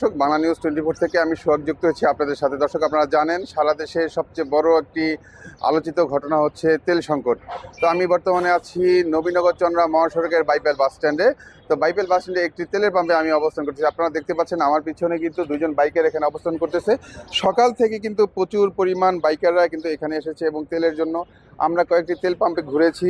দর্শক, বাংলা নিউজ 24 থেকে আমি সোহাগ যুক্ত হচ্ছি আপনাদের সাথে। দর্শক, আপনারা জানেন সারা দেশে সবচেয়ে বড় একটি আলোচিত ঘটনা হচ্ছে তেল সংকট। তো আমি বর্তমানে আছি নবীনগর চন্দ্রা মহাসড়কের বাইপাইল বাস স্ট্যান্ডে। তো বাইপাইল বাস স্ট্যান্ডে একটি তেলের পাম্পে আমি অবস্থান করতেছি। আপনারা দেখতে পাচ্ছেন আমার পিছনে কিন্তু দুজন বাইকার এখানে অবস্থান করতেছে। সকাল থেকে কিন্তু প্রচুর পরিমাণ বাইকাররা কিন্তু এখানে এসেছে এবং তেলের জন্য আমরা কয়েকটি তেল পাম্পে ঘুরেছি।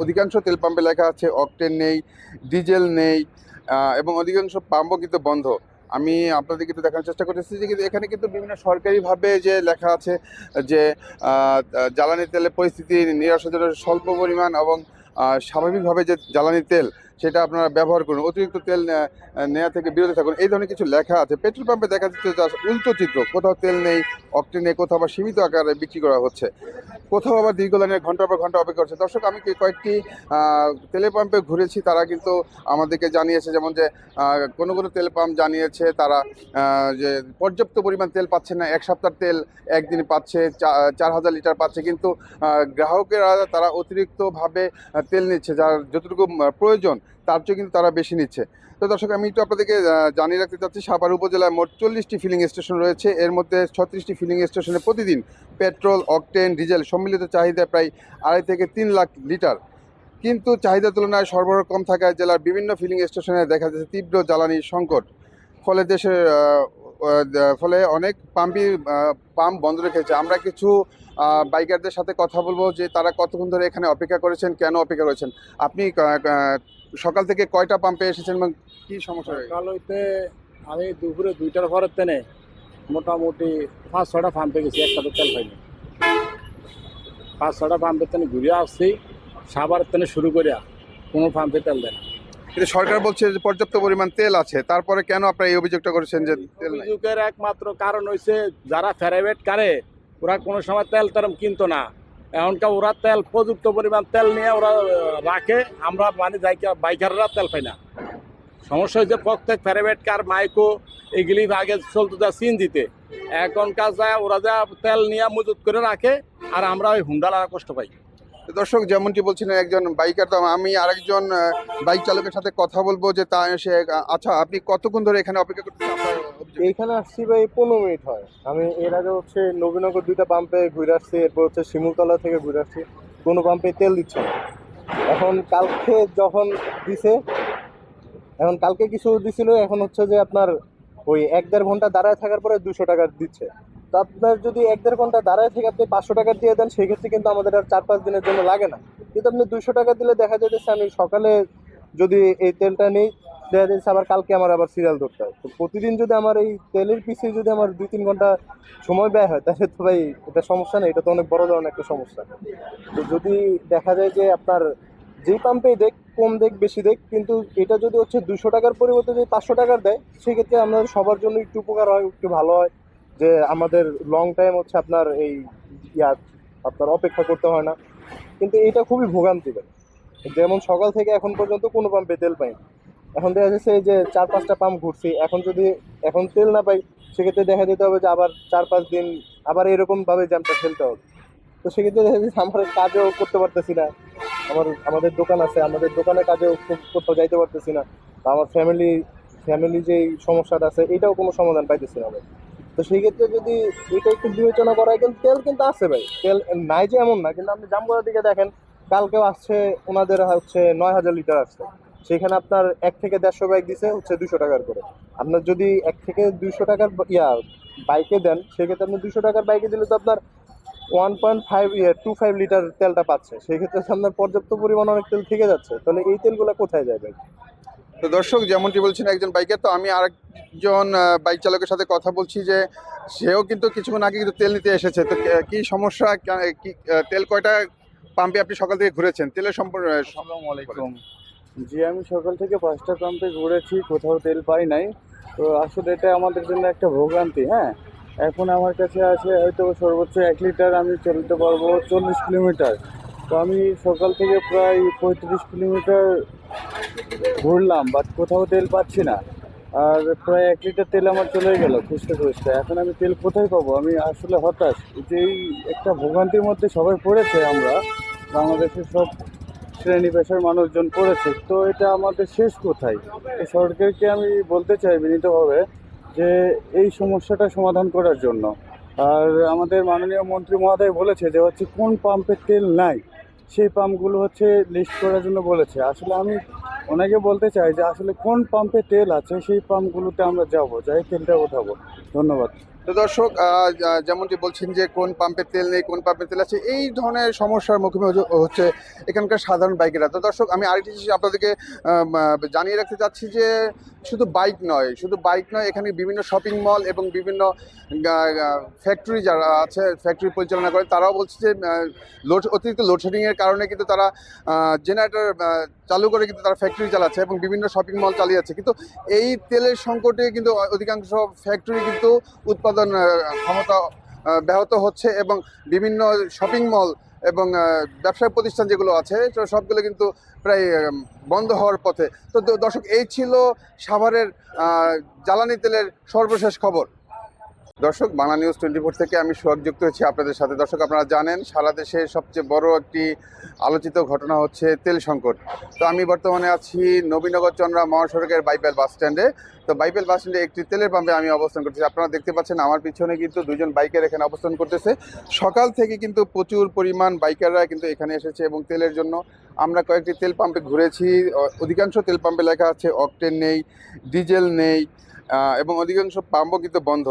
অধিকাংশ তেল পাম্পে লেখা আছে অকটেন নেই, ডিজেল নেই, এবং অধিকাংশ পাম্পও কিন্তু বন্ধ। আমি আপনাদেরকে একটু দেখানোর চেষ্টা করতেছি যে কিন্তু এখানে কিন্তু বিভিন্ন সরকারিভাবে যে লেখা আছে যে জ্বালানি তেলের পরিস্থিতি নিরাশাজনক, স্বল্প পরিমাণ এবং স্বাভাবিকভাবে যে জ্বালানি তেল সেটা আপনারা ব্যবহার করুন, অতিরিক্ত তেল নেওয়া থেকে বিরত থাকুন, এই ধরনের কিছু লেখা আছে। পেট্রোল পাম্পে দেখা যাচ্ছে উল্টো চিত্র, কোথাও তেল নেই, অকটেন নেই, কোথাও আবার সীমিত আকারে বিক্রি করা হচ্ছে, কোথাও আবার দীর্ঘ লাইনে ঘন্টার পর ঘন্টা অপেক্ষা করছে। দর্শক, আমি কয়েকটি তেলের পাম্পে ঘুরেছি, তারা কিন্তু আমাদেরকে জানিয়েছে যেমন যে কোনো কোনো তেল পাম্প জানিয়েছে তারা যে পর্যাপ্ত পরিমাণ তেল পাচ্ছে না, এক সপ্তাহ তেল একদিন পাচ্ছে, 4,000 লিটার পাচ্ছে, কিন্তু গ্রাহকেরা তারা অতিরিক্তভাবে তেল নিচ্ছে, যার যতটুকু প্রয়োজন তার চেয়ে কিন্তু তারা বেশি নিচ্ছে। তো দর্শক, আমি একটু আপনাদেরকে জানিয়ে রাখতে চাচ্ছি, সাভার উপজেলায় মোট 40টি ফিলিং স্টেশন রয়েছে। এর মধ্যে 36টি ফিলিং স্টেশনে প্রতিদিন পেট্রোল, অকটেন, ডিজেল সম্মিলিত চাহিদা প্রায় 2.5 থেকে 3 লাখ লিটার। কিন্তু চাহিদার তুলনায় সরবরাহ কম থাকায় জেলার বিভিন্ন ফিলিং স্টেশনে দেখা যাচ্ছে তীব্র জ্বালানি সংকট। ফলে দেশের ফলে অনেক পাম্প বন্ধ রেখেছে। আমরা কিছু বাইকারদের সাথে কথা বলবো যে তারা কতক্ষণ ধরে এখানে অপেক্ষা করেছেন, কেন অপেক্ষা করেছেন। আপনি সকাল থেকে কয়টা পাম্পে এসেছেন এবং কি সমস্যা হয়েছে? সকাল হইতে আমি দুপুরে 2টার পরের তেনে মোটামুটি 5-6টা পাম্পে গেছি, একটা তো তেল পাইনি। 5-6টা পাম্পের তেনে ঘুরে আসছি, সাভারের তেনে শুরু করিয়া কোনো পাম্পে তেল দেয় না। কিন্তু সরকার বলছে যে পর্যাপ্ত পরিমাণ তেল আছে, তারপরে কেন আপনারা এই অভিযোগটা করেছেন যে তেল নাই? অভিযোগের একমাত্র কারণ হয়েছে যারা প্রাইভেট কারে ওরা কোনো সময় তেল তেরম কিনতো না। এমনকি ওরা তেল প্রযুক্ত পরিমাণ তেল নিয়ে ওরা রাখে, আমরা মানে বাইকাররা তেল পাই না। সমস্যা হয়েছে প্রত্যেক প্রাইভেট কার মাইকো এগুলি আগে চলতো যা সিন দিতে, এখনকার যায় ওরা যা তেল নিয়ে মজুত করে রাখে, আর আমরা ওই হুন্ডালারা কষ্ট পাই। তো দর্শক, যেমনটি বলছিলেন একজন বাইকার, তো আমি আরেকজন বাইক চালকের সাথে কথা বলবো যে তা সে আচ্ছা, আপনি কতক্ষণ ধরে এখানে অপেক্ষা করতেছেন? আপনার এইখানে আসছি ভাই 15 মিনিট হয়। আমি এর আগে নবীনগর 2টা পাম্পে ঘুরে আসছি, এরপর শিমুলতলা থেকে ঘুরে আসছি, কোনো পাম্পে তেল দিচ্ছে না। এখন কালকে যখন দিছে, এখন কালকে কিছু দিছিল, এখন যে আপনার ওই 1-1.5 ঘন্টা দাঁড়ায় থাকার পরে 200 টাকা দিচ্ছে। তো আপনার যদি 1-1.5 ঘন্টা দাঁড়ায় থেকে আপনি 500 টাকা দিয়ে দেন, সেক্ষেত্রে কিন্তু আমাদের আর 4-5 দিনের জন্য লাগে না। কিন্তু আপনি 200 টাকা দিলে দেখা যাচ্ছে আমি সকালে যদি এই তেলটা নেই, দেখা যাচ্ছে আবার কালকে আমার আবার সিরিয়াল ধরতে হয়। তো প্রতিদিন যদি আমার এই তেলের পিছিয়ে যদি আমার 2-3 ঘন্টা সময় ব্যয় হয়, তাহলে তো ভাই এটা সমস্যা নেই, এটা তো অনেক বড় ধরনের একটা সমস্যা। তো যদি দেখা যায় যে আপনার যেই পাম্পেই দেখ, কম দেখ বেশি দেখ, কিন্তু এটা যদি 200 টাকার পরিবর্তে যদি 500 টাকার দেয়, সেক্ষেত্রে আমাদের সবার জন্য একটু উপকার হয়, একটু ভালো হয়, যে আমাদের লং টাইম আপনার এই আপনার অপেক্ষা করতে হয় না। কিন্তু এটা খুবই ভোগান্তি দেয়। যেমন সকাল থেকে এখন পর্যন্ত কোনো পাম্পে তেল পাইনি। এখন দেখা যাচ্ছে এই যে 4-5টা পাম্প ঘুরছি, এখন তেল না পাই, সেক্ষেত্রে দেখা যেতে হবে যে আবার 4-5 দিন আবার এরকমভাবে জ্যামটা ঠেলতে হবে। তো সেক্ষেত্রে দেখা যাচ্ছে আমার কাজও করতে পারতেছি না, আমাদের দোকান আছে, আমাদের দোকানে কাজেও কোথাও যাইতে পারতেছি না, বা আমার ফ্যামিলি যেই সমস্যাটা আছে এটাও কোনো সমাধান পাইতেছি না ভাই। তো সেই ক্ষেত্রে যদি এটা একটু বিবেচনা করা হয়, কিন্তু তেল কিন্তু আছে ভাই, তেল নাই যে এমন না। কিন্তু আপনি জামগড়ার দিকে দেখেন, কালকেও আসছে, ওনাদের 9,000 লিটার আসছে, সেখানে আপনার 1 থেকে 150 বাইক দিছে 200 টাকার করে। আপনার যদি 1 থেকে 200 টাকার বাইকে দেন, সেক্ষেত্রে আপনি 200 টাকার বাইকে দিলে তো আপনার 1.25 লিটার তেলটা পাচ্ছে, সেক্ষেত্রে আপনার পর্যাপ্ত পরিমাণ অনেক তেল থেকে যাচ্ছে। তাহলে এই তেলগুলো কোথায় যায় ভাই? তো দর্শক, যেমনটি বলছেন একজন বাইকার, তো আমি আরেকজন বাইক চালকের সাথে কথা বলছি যে সেও কিন্তু কিছুক্ষণ আগে কিন্তু তেল নিতে এসেছে। তো কি সমস্যা, কি তেল কয়টা পাম্পে আপনি সকাল থেকে ঘুরেছেন তেলের সম্পর্কে? আসসালামু আলাইকুম। জি, আমি সকাল থেকে 5টা পাম্পে ঘুরেছি, কোথাও তেল পাই নাই। তো আসলে এটা আমাদের জন্য একটা ভোগান্তি। হ্যাঁ, এখন আমার কাছে আছে হয়তো সর্বোচ্চ 1 লিটার, আমি চলতে পারবো 40 কিলোমিটার। তো আমি সকাল থেকে প্রায় 35 কিলোমিটার ঘুরলাম, বাট কোথাও তেল পাচ্ছি না। আর প্রায় 1 লিটার তেল আমার চলে গেল খুঁজতে খুঁজতে। এখন আমি তেল কোথায় পাবো? আমি আসলে হতাশ। যে এই একটা ভোগান্তির মধ্যে সবাই পড়েছে, আমরা বাংলাদেশের সব শ্রেণী পেশার মানুষজন পড়েছে। তো এটা আমাদের শেষ কোথায়? তো সরকারকে আমি বলতে চাই বিনীতভাবে যে এই সমস্যাটা সমাধান করার জন্য। আর আমাদের মাননীয় মন্ত্রী মহোদয় বলেছে যে হচ্ছে কোন পাম্পের তেল নাই সেই পাম্পগুলো হচ্ছে লিস্ট করার জন্য বলেছে। আসলে আমি ওনাকে বলতে চাই যে আসলে কোন পাম্পে তেল আছে সেই পাম্পগুলোতে আমরা যাই তেলটা ওঠাবো। ধন্যবাদ। তো দর্শক যেমনটি বলছেন যে কোন পাম্পের তেল নেই, কোন পাম্পের তেল আছে, এই ধরনের সমস্যার মুখোমুখি হচ্ছে এখানকার সাধারণ বাইকেরা। তো দর্শক আমি আরেকটি জিনিস আপনাদেরকে জানিয়ে রাখতে চাচ্ছি যে শুধু বাইক নয়, এখানে বিভিন্ন শপিং মল এবং বিভিন্ন ফ্যাক্টরি যারা আছে, ফ্যাক্টরি পরিচালনা করে, তারাও বলছে যে অতিরিক্ত লোডশেডিংয়ের কারণে কিন্তু তারা জেনারেটর চালু করে কিন্তু তারা ফ্যাক্টরি চালাচ্ছে এবং বিভিন্ন শপিং মল চালিয়ে যাচ্ছে। কিন্তু এই তেলের সংকটে কিন্তু অধিকাংশ ফ্যাক্টরি কিন্তু উৎপাদন ক্ষমতা ব্যাহত হচ্ছে এবং বিভিন্ন শপিং মল এবং ব্যবসায়িক প্রতিষ্ঠান যেগুলো আছে তো সবগুলো কিন্তু প্রায় বন্ধ হওয়ার পথে। তো দর্শক, এই ছিল সাভারের জ্বালানি তেলের সর্বশেষ খবর। দর্শক, বাংলা নিউজ 24 থেকে আমি সোহাগ যুক্ত হয়েছি আপনাদের সাথে। দর্শক, আপনারা জানেন সারা দেশে সবচেয়ে বড় একটি আলোচিত ঘটনা হচ্ছে তেল সংকট। তো আমি বর্তমানে আছি নবীনগর চন্দ্রা মহাসড়কের বাইপাল বাস স্ট্যান্ডে। তো বাইপাল বাস স্ট্যান্ডে একটি তেলের পাম্পে আমি অবস্থান করতেছি। আপনারা দেখতে পাচ্ছেন আমার পিছনে কিন্তু দুজন বাইকার এখানে অবস্থান করতেছে। সকাল থেকে কিন্তু প্রচুর পরিমাণ বাইকাররা কিন্তু এখানে এসেছে এবং তেলের জন্য আমরা কয়েকটি তেল পাম্পে ঘুরেছি। অধিকাংশ তেল পাম্পে লেখা আছে অকটেন নেই, ডিজেল নেই এবং অধিকাংশ পাম্পও কিন্তু বন্ধ।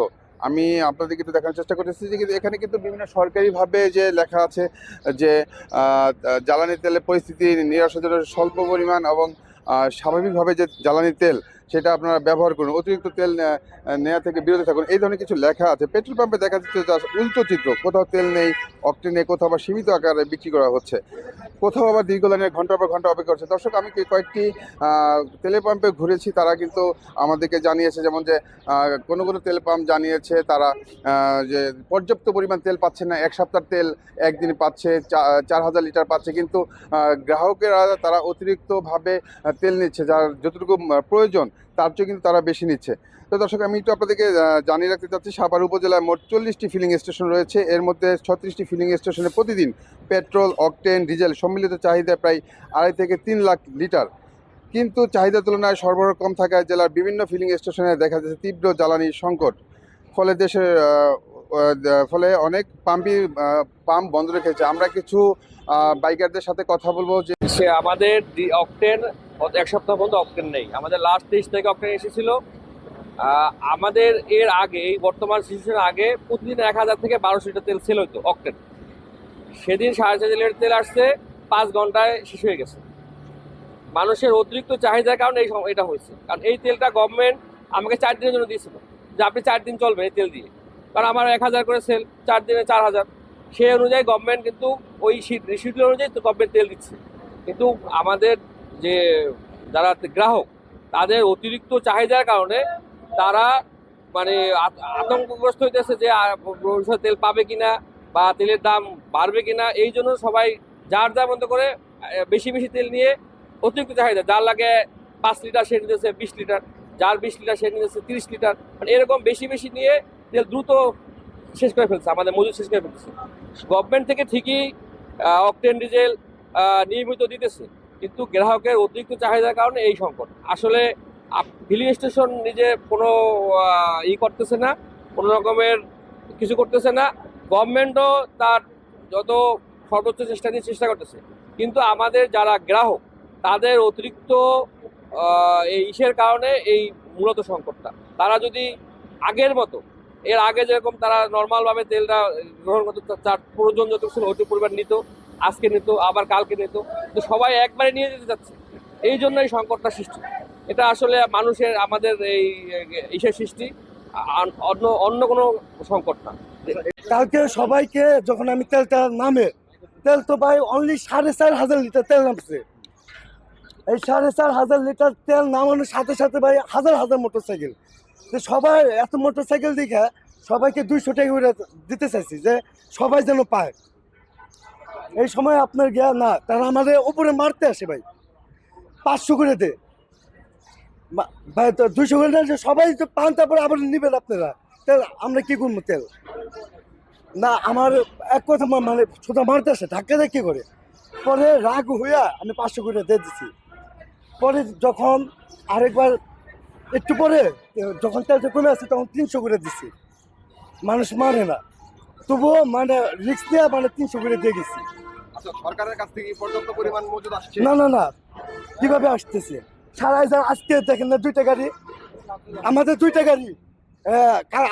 আমি আপনাদেরকে একটু দেখানোর চেষ্টা করতেছি যে কিন্তু এখানে কিন্তু বিভিন্ন সরকারিভাবে যে লেখা আছে যে জ্বালানি তেলের পরিস্থিতি নিরাশাজনক, স্বল্প পরিমাণ এবং স্বাভাবিকভাবে যে জ্বালানি তেল সেটা আপনারা ব্যবহার করুন, অতিরিক্ত তেল নেওয়া থেকে বিরত থাকুন, এই ধরনের কিছু লেখা আছে। পেট্রোল পাম্পে দেখা যাচ্ছে উল্টো চিত্র, কোথাও তেল নেই, অকটেন নেই, কোথাও আবার সীমিত আকারে বিক্রি করা হচ্ছে, কোথাও আবার দীর্ঘ লাইনে ঘন্টার পর ঘন্টা অপেক্ষা করছে। দর্শক, আমি কয়েকটি তেলের পাম্পে ঘুরেছি, তারা কিন্তু আমাদেরকে জানিয়েছে যেমন যে কোনো তেল পাম্প জানিয়েছে তারা যে পর্যাপ্ত পরিমাণ তেল পাচ্ছে না, এক সপ্তাহ তেল একদিনে পাচ্ছে, 4000 লিটার পাচ্ছে, কিন্তু গ্রাহকেরা তারা অতিরিক্তভাবে তেল নিচ্ছে, যার যতটুকু প্রয়োজন তার চেয়ে কিন্তু তারা বেশি নিচ্ছে। তো দর্শক, আমি একটু আপনাদেরকে জানিয়ে রাখতে চাচ্ছি সাভার উপজেলায় মোট 40টি ফিলিং স্টেশন রয়েছে। এর মধ্যে 36টি ফিলিং স্টেশনে প্রতিদিন পেট্রোল, অকটেন, ডিজেল সম্মিলিত চাহিদা প্রায় 2.5 থেকে 3 লাখ লিটার। কিন্তু চাহিদার তুলনায় সরবরাহ কম থাকায় জেলার বিভিন্ন ফিলিং স্টেশনে দেখা যাচ্ছে তীব্র জ্বালানি সংকট। ফলে অনেক পাম্প বন্ধ রেখেছে। আমরা কিছু বাইকারদের সাথে কথা বলবো যে সে আমাদের অকটেন এক সপ্তাহ পর্যন্ত অকটেন নেই। আমাদের লাস্ট 23 তারিখে অকটেন এসেছিল। আমাদের এর আগে, এই বর্তমান সিচুয়েশন আগে প্রতিদিন 1000 থেকে 1200 লিটার তেল সেল হতো অকটেন। সেদিন 4.5 লিটার তেল আসছে, 5 ঘন্টায় শেষ হয়ে গেছে। মানুষের অতিরিক্ত চাহিদার কারণে এটা হয়েছে। কারণ এই তেলটা গভর্নমেন্ট আমাকে 4 দিনের জন্য দিয়েছিল যে আপনি 4 দিন চলবে এই তেল দিয়ে। কারণ আমার 1000 করে সেল, 4 দিনে 4000, সেই অনুযায়ী গভর্নমেন্ট কিন্তু ওই শিডিউল অনুযায়ী তো গভর্নমেন্ট তেল দিচ্ছে। কিন্তু আমাদের যে যারা গ্রাহক, তাদের অতিরিক্ত চাহিদার কারণে তারা মানে আতঙ্কগ্রস্ত হইতেছে যে ভবিষ্যতে তেল পাবে কিনা বা তেলের দাম বাড়বে কিনা। এই জন্য সবাই যার মতো করে বেশি বেশি তেল নিয়ে অতিরিক্ত চাহিদা, যার লাগে 5 লিটার সে নিতেছে 20 লিটার, যার 20 লিটার সে নিতেছে 30 লিটার, মানে এরকম বেশি বেশি নিয়ে তেল দ্রুত শেষ করে ফেলছে, আমাদের মজুদ শেষ করে ফেলছে। গভর্নমেন্ট থেকে ঠিকই অকটেন, ডিজেল নিয়মিত দিতেছে, কিন্তু গ্রাহকের অতিরিক্ত চাহিদার কারণে এই সংকট। আসলে ফিলিং স্টেশন নিজে কোনো করতেছে না, কোনো রকমের কিছু করতেছে না। গভর্নমেন্টও তার যত সর্বোচ্চ চেষ্টা করতেছে, কিন্তু আমাদের যারা গ্রাহক তাদের অতিরিক্ত এই কারণে এই মূলত সংকটটা। তারা যদি আগের মতো, এর আগে যেরকম তারা নর্মালভাবে তেলটা গ্রহণ করতো, তার প্রয়োজন যত ছিল ওইটুকু পরিমাণ নিত, আজকে নিত, আবার কালকে নিত, তো সবাই একবারে নিয়ে যেতে যাচ্ছে। এই জন্য এই সংকটটা সৃষ্টি। এটা আসলে মানুষের, আমাদের এই সৃষ্টি, অন্য কোনো সংকট না। কালকে সবাইকে যখন আমি তেলটা নামে, তেল তো ভাই অনলি 4500 লিটার তেল নামছে। এই 4500 লিটার তেল নামানোর সাথে সাথে ভাই হাজার হাজার মোটরসাইকেল, তো সবাই এত মোটরসাইকেল দেখে সবাইকে 200 টাকা করে দিতে চাইছি যে সবাই যেন পায়। এই সময় আপনার গিয়া না, তারা আমাদের উপরে মারতে আসে ভাই, 500 করে দে ভাই, তো 200 করে দেন, সবাই তো পান, তারপরে আবার নেবেন আপনারা তেল, আমরা কি করবো তেল না। আমার এক কথা মানে সোজা মারতে আসে, ধাক্কা ধাক্কি করে, পরে রাগ হইয়া আমি 500 করে দিয়ে দিচ্ছি। পরে যখন আরেকবার একটু পরে যখন তেলটা কমে আসছে তখন 300 করে দিচ্ছি। মানুষ মানে না, তবুও মানে রিস্ক নিয়ে মানে 300 করে দিয়ে গেছি। আচ্ছা, সরকারের কাছ থেকে পর্যাপ্ত পরিমাণ মজুদ আসছে? না না না, কিভাবে আসতেছে? 5,500 আজকে দেখেন না 2টা গাড়ি, আমাদের 2টা গাড়ি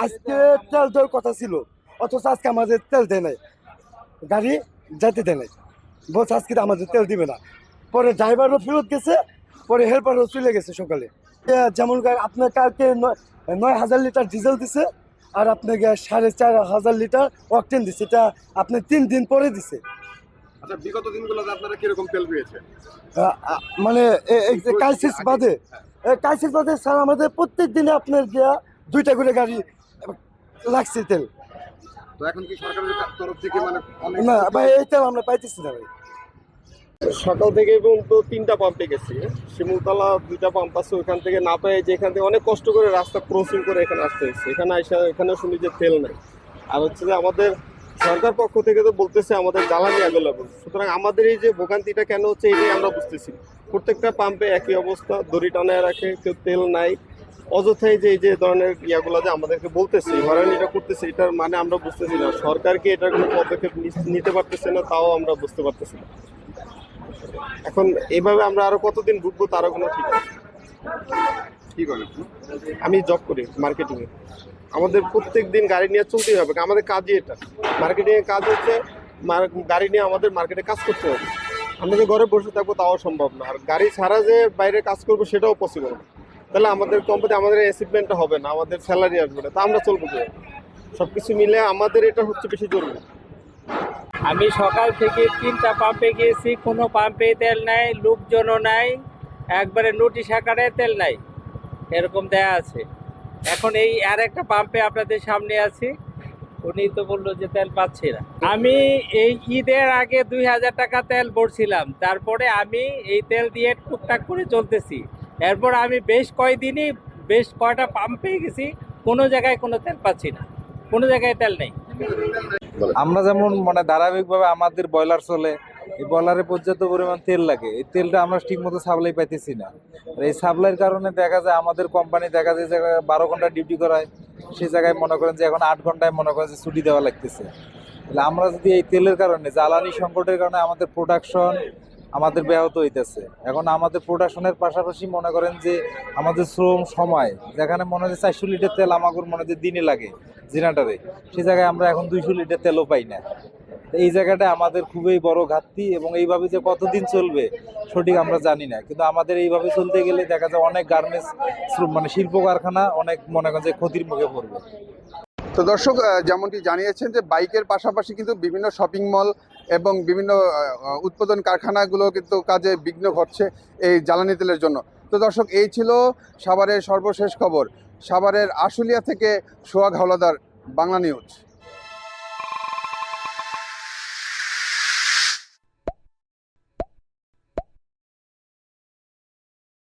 আজকে তেল দেওয়ার কথা ছিল, অথচ আজকে আমাদের তেল দেয় নাই, গাড়ি যেতে দেয় নাই, বলছে আজকে আমাদের তেল দিবে না। পরে ড্রাইভারও ফেরত গেছে, পরে হেল্পারও চলে গেছে সকালে। যেমন আপনার কালকে 9,000 লিটার ডিজেল দিছে, আর আপনাকে 4,500 লিটার অকটেন দিছে, এটা আপনি 3 দিন পরে দিছে। আচ্ছা, বিগত দিনগুলোতে আপনারা কিরকম তেল পেয়েছেন? মানে ক্রাইসিস বাদে, ক্রাইসিস বাদে স্যার আমাদের প্রত্যেক দিনে আপনার গিয়া 2টা করে গাড়ি লাগছে তেল। তো এখন কি সরকারের তরফ থেকে মানে না ভাই, এই তেল আমরা পাইতেছি না ভাই। সকাল থেকে পর্যন্ত 3টা পাম্পে গেছি, শিমুলতলা 2টা পাম্প আছে, ওইখান থেকে না পেয়ে যে এখান থেকে অনেক কষ্ট করে রাস্তা ক্রসিং করে এখানে আসতে হয়েছে। এখানে এসে এখানে শুনি যে তেল নেই, আর হচ্ছে যে আমাদের সরকার পক্ষ থেকে তো বলতেছে আমাদের জ্বালানি অ্যাভেলেবল। সুতরাং আমাদের এই যে ভোগান্তিটা কেন হচ্ছে এটাই আমরা বুঝতেছি। প্রত্যেকটা পাম্পে একই অবস্থা, দড়ি টানায় রাখে, কেউ তেল নাই, অযথাই যে এই যে ধরনের ইয়াগুলো যে আমাদেরকে বলতেছে হয়রানিটা করতেছে, এটার মানে আমরা বুঝতেছি না। সরকার কি এটার কোনো পদক্ষেপ নিতে পারতেছে না, তাও আমরা বুঝতে পারতেছি না। এখন এইভাবে আমরা আরো কতদিন ভুগবো তারও কোনো ঠিক আছে। কি করেন? আমি জব করি মার্কেটিংয়ে, আমাদের প্রত্যেক দিন গাড়ি নিয়ে চলতেই হবে, আমাদের কাজই এটা। মার্কেটিংয়ের কাজ হচ্ছে গাড়ি নিয়ে আমাদের মার্কেটে কাজ করতে হবে। আমরা যে ঘরে বসে থাকবো তাও সম্ভব না, আর গাড়ি ছাড়া যে বাইরে কাজ করবো সেটাও পসিবল না। তাহলে আমাদের কোম্পানি আমাদের অ্যাচিভমেন্টটা হবে না, আমাদের স্যালারি আসবে না, তা আমরা চলবো কীভাবে? সব কিছু মিলে আমাদের এটা হচ্ছে বেশি জরুরি। আমি সকাল থেকে 3টা পাম্পে গিয়েছি, কোনো পাম্পে তেল নাই, লোকজনও নাই, একবারে নোটিশ আকারে তেল নাই, এরকম দেয়া আছে। এখন এই আর একটা পাম্পে আপনাদের সামনে আছি, উনি তো বললো যে তেল পাচ্ছি না। আমি এই ঈদের আগে 2,000 টাকা তেল ভরছিলাম, তারপরে আমি এই তেল দিয়ে টুকটাক করে চলতেছি। এরপর আমি বেশ কয়টা পাম্পে গেছি, কোনো জায়গায় কোনো তেল পাচ্ছি না, কোনো জায়গায় তেল নেই। আমরা যেমন মানে ধারাবাহিকভাবে আমাদের বয়লার চলে, এই বয়লারে পর্যাপ্ত পরিমাণ তেল লাগে, এই তেলটা আমরা ঠিক মতো সাপ্লাই পাইতেছি না। আর এই সাপ্লাইয়ের কারণে দেখা যায় আমাদের কোম্পানি দেখা যায় যে 12 ঘন্টা ডিউটি করায়, সেই জায়গায় মনে করেন যে এখন 8 ঘন্টায় মনে করেন যে ছুটি দেওয়া লাগতেছে। তাহলে আমরা যদি এই তেলের কারণে, জ্বালানি সংকটের কারণে আমাদের প্রোডাকশন আমাদের ব্যাহত হইতেছে। এখন আমাদের প্রোডাকশনের পাশাপাশি মনে করেন যে আমাদের শ্রম সময়, যেখানে মনে হয় 400 লিটার তেল আমাদের মনে হয় দিনে লাগে জেনারেটরে, সেই জায়গায় আমরা এখন 200 লিটার তেলও পাই না। এই জায়গাটা আমাদের খুবই বড় ঘাটতি, এবং এইভাবে যে কতদিন চলবে সঠিক আমরা জানি না। কিন্তু আমাদের এইভাবে চলতে গেলে দেখা যায় অনেক গার্মেন্টস মানে শিল্প কারখানা অনেক মনে করেন যে ক্ষতির মুখে পড়বে। তো দর্শক, যেমনটি জানিয়েছেন যে বাইকের পাশাপাশি কিন্তু বিভিন্ন শপিং মল এবং বিভিন্ন উৎপাদন কারখানাগুলো কিন্তু কাজে বিঘ্ন ঘটছে এই জ্বালানি তেলের জন্য। তো দর্শক, এই ছিল সাভারের সর্বশেষ খবর। সাভারের আশুলিয়া থেকে সোহাগ হাওলাদার, বাংলা নিউজ।